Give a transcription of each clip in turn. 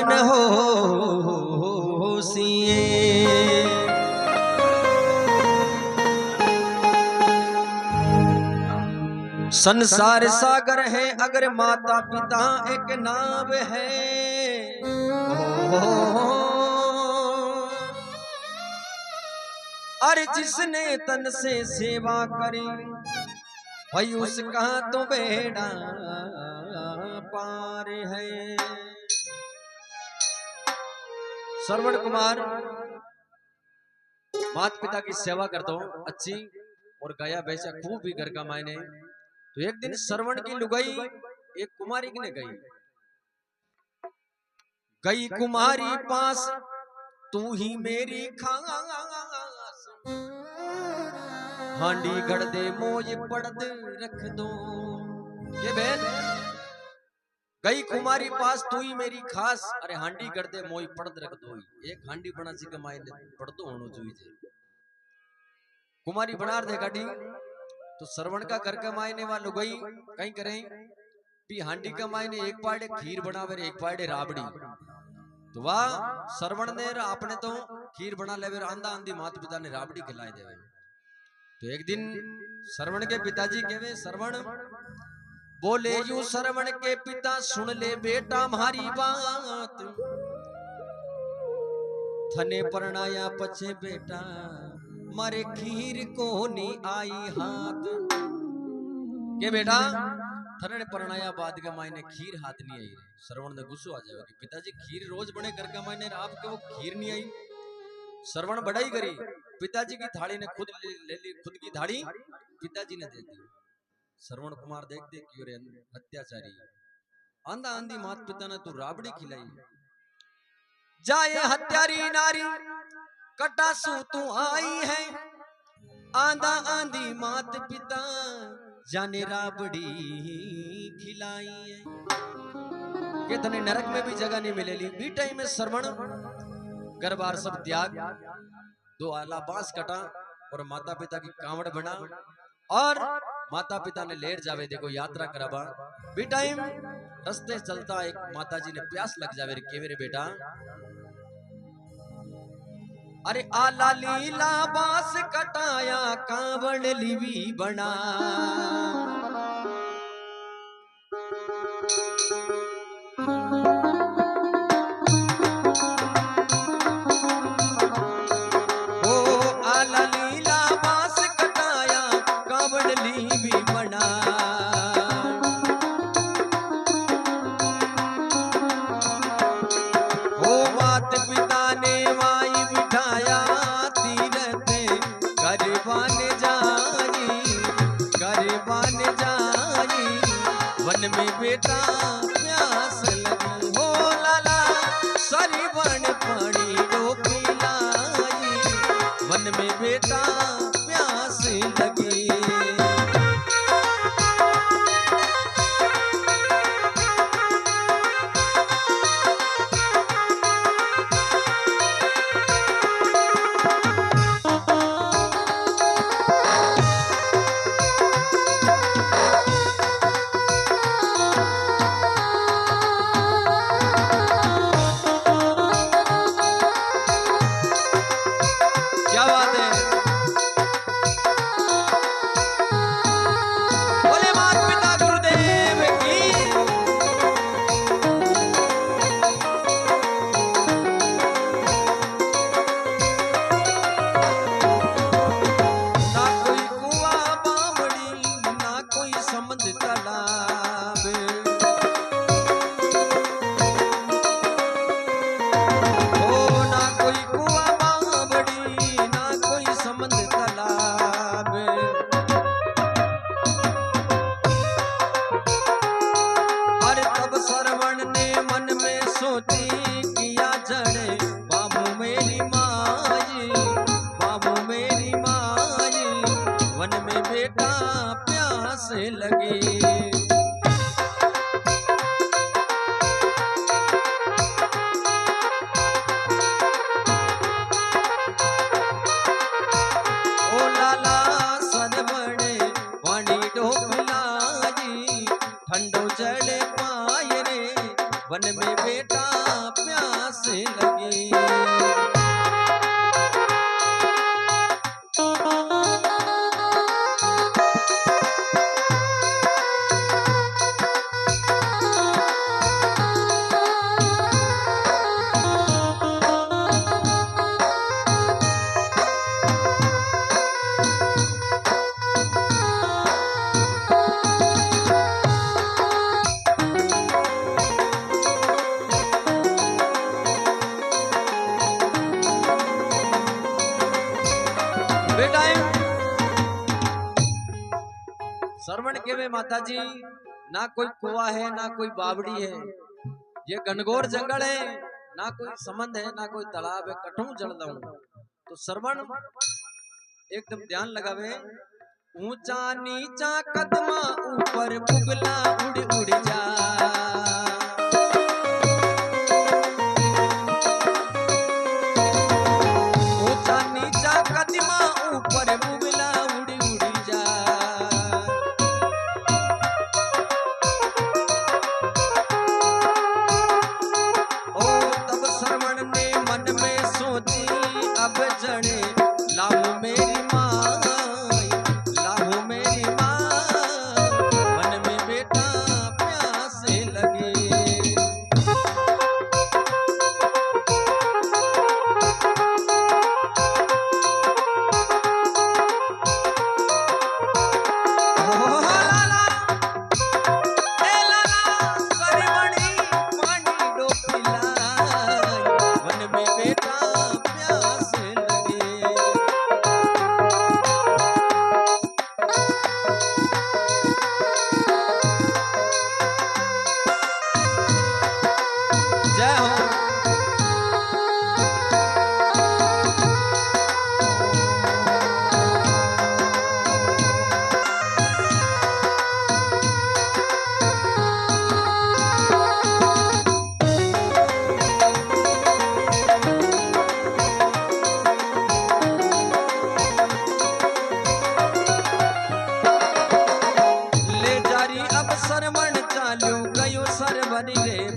न हो सिए। संसार सागर है अगर माता पिता एक नाव है। अरे जिसने तन से सेवा करी भाई उसका तो बेड़ा पार है। श्रवण कुमार माता पिता की सेवा करता हूँ अच्छी और गाया वैसा खूब भी घर का मायने। तो एक दिन श्रवण की लुगाई एक कुमारी ने गई कुमारी पास तू ही मेरी खास। हांडी गढ़ दे मोज पड़द रख दो। ये बहन गई कुमारी पास तू ही मेरी खास। अरे हांडी गढ़ दे मोज पड़द रख दो। एक हांडी बना सी कमाई पड़दो होनो चाहिए। कुमारी बनार दे गाड़ी तो श्रवण का घर का मायने वालों गई कहीं करें भी हांडी का मायने एक पाड़े खीर बनावे एक पाड़े राबड़ी। तो वाह श्रवण ने आपने तो खीर बना ले आंधा आंधी माता पिता ने राबड़ी खिलाई देवे। तो एक दिन श्रवण के पिताजी कहवे श्रवण बोले यूं श्रवण के पिता सुन ले बेटा हमारी बात। थने परणाया पछे बेटा मारे खीर को नहीं आई हाथ। के बेटा थने परणाया बाद के मायने खीर हाथ नहीं आई। श्रवण ने गुस्सा आ जावे कि पिताजी खीर रोज बने घर का मायने आपके वो खीर नहीं आई। श्रवण बढ़ाई करी पिताजी की थाली ने खुद ले ली खुद की थाली पिताजी ने दे दी। श्रवण कुमार देख दे कि रे अत्याचारी आंधा आंधी मात पिता ने तू राबड़ी खिलाई। जाए हत्यारी नारी कटासू तू आई है। आंधा आंधी मात पिता जाने राबड़ी खिलाई है। के तने नरक में भी जगह नहीं मिलेली। बी टाइम में श्रवण घर बार सब त्याग दो आला बांस कटा और माता पिता की कांवड़ बना और माता पिता ने लेर जावे देखो यात्रा कराबा। बी टाइम रस्ते चलता एक माता जी ने प्यास लग जावे रे केवे रे बेटा। अरे आला लीला बांस कटाया कांवड़ लिवी बना। वन में बेटा प्यास लगी हो लाला सारी बन पानी डोकी लाई। वन में बेटा प्यास लगी। लगे ओ लाला सदबड़े वाणी ढोकलाजी ठंडो चढ़े पाए रे वन में बेटा बेटा श्रवण के वे माता जी ना कोई कुआ है ना कोई बावड़ी है, ये घनघोर जंगल है, ना कोई समंद है ना कोई तालाब है, कठों जल दऊं। तो श्रवण एकदम ध्यान लगावे। ऊंचा नीचा कदमा ऊपर बुगला उड़ उड़ जा, ऊंचा नीचा कदमा ऊपर बुगला उड़ उड़ जा। ओ तब श्रवण ने मन में सोची अब जड़े लाऊं मेरी माँ,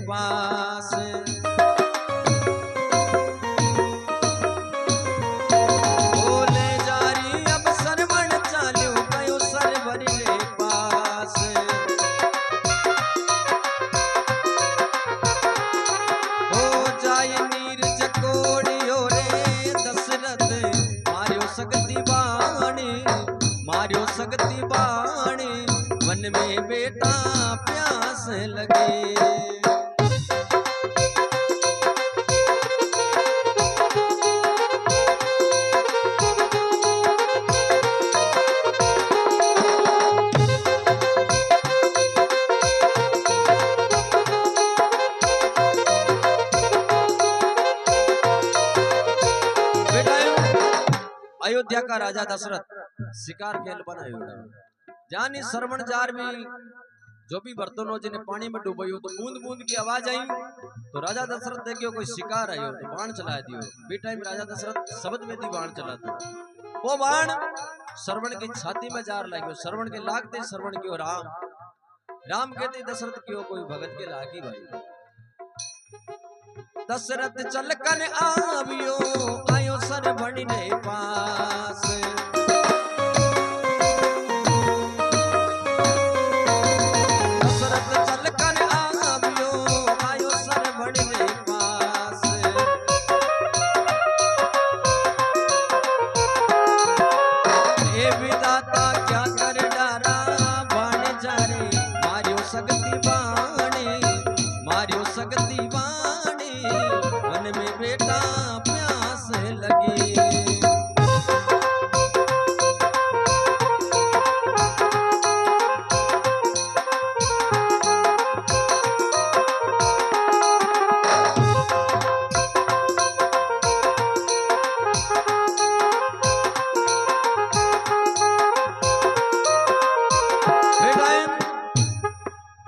पास बोले जारी अब सरवण चाल्यो कयो सरवर रे पास। हो जाय नीर चकोड़ियो रे दशरथ मार्यो सकती बाणी, मार्यो सकती बाणी, वन में बेटा प्यास लगे। अयोध्या का राजा दशरथ शिकार खेल बनायो, जानी श्रवण जार में जो भी बर्तन हो जिन्हें पानी में डूबायो तो बूंद बूंद की आवाज आई, तो राजा दशरथ देखियो कोई शिकार आयो तो बाण चला दियो। बी टाइम राजा दशरथ शब्द में दी बाण चला दो, वो बाण श्रवण की छाती में जार लाग्यो। श्रवण के लागते श्रवण क्यों राम, राम कहते दशरथ क्यों कोई भगत के लागी भाई। दशरथ चल कर आवियो आयो सरवण रे पास, दशरथ चल कर आवियो आयो सरवण रे पास। हे विधाता क्या कर डारा बाण जारे, मार्यो सकती बाणी, मार्यो सकती बाणी, मन में बेटा प्यास लगी।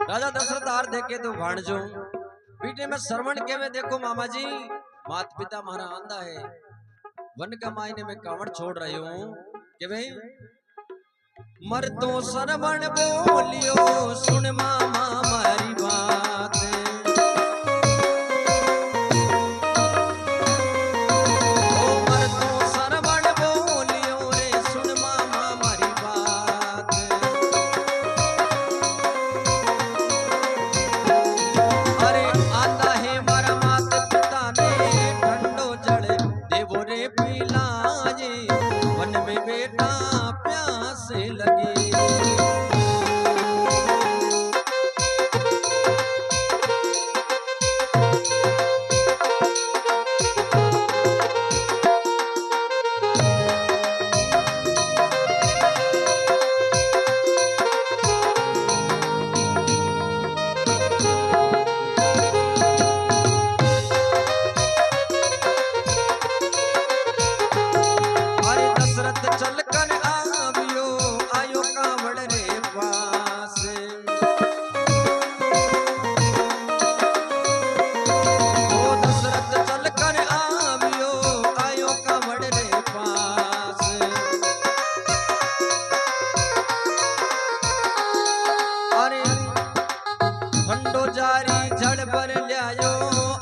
राजा दशरथ हार देखे तो भाणजो बेटे में श्रवण के में देखो मामा जी मात पिता मारा आंधा है, वन का मायने में कावड़ छोड़ रही हूँ कि भाई मर तो श्रवण बोलियो सुन मामा मारी बात। ओ मर तो श्रवण बोलियो रे सुन मामा मारी बात। अरे आता है मारा मात पिता ने ठंडो जड़ देवो रे पिलाए, वन में बेटा प्यास लगी।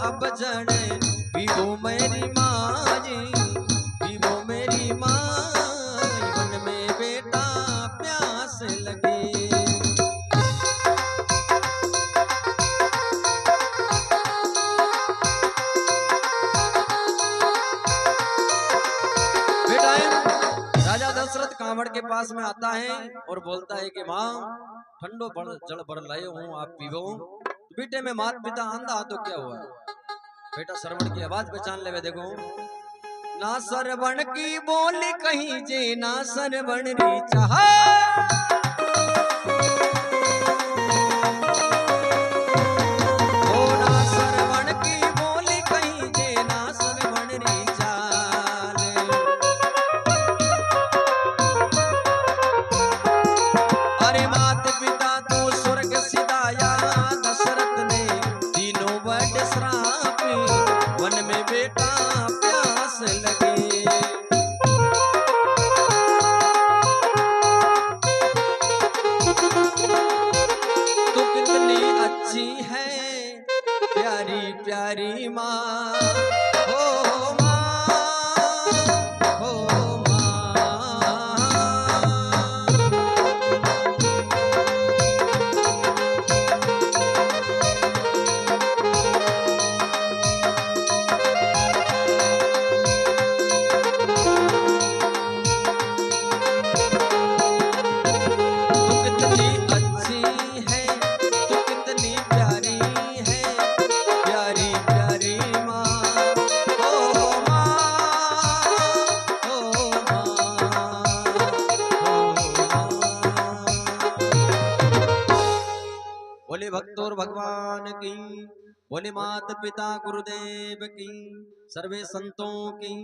अब जड़े पीवो मेरी माँ जी, पीवो मेरी माँ, मन में बेटा प्यास लगे। राजा दशरथ कांवड़ के पास में आता है और बोलता है कि माँ ठंडो जल भर लाए हूँ, आप पीवो। तो बेटे में मात पिता अंधा तो क्या हुआ, बेटा श्रवण की आवाज पहचान ले। देखो ना श्रवण की बोली कहीं जे, ना श्रवण री चाह, प्यारी माँ हो माँ, हो माँ। तू कितनी अच्छी है, तू कितनी प्यारी है, प्यारी प्यारी माँ हो माँ, हो माँ, हो माँ। बोले भक्तों भगवान की, बोले माता पिता गुरुदेव की, सर्वे संतों की।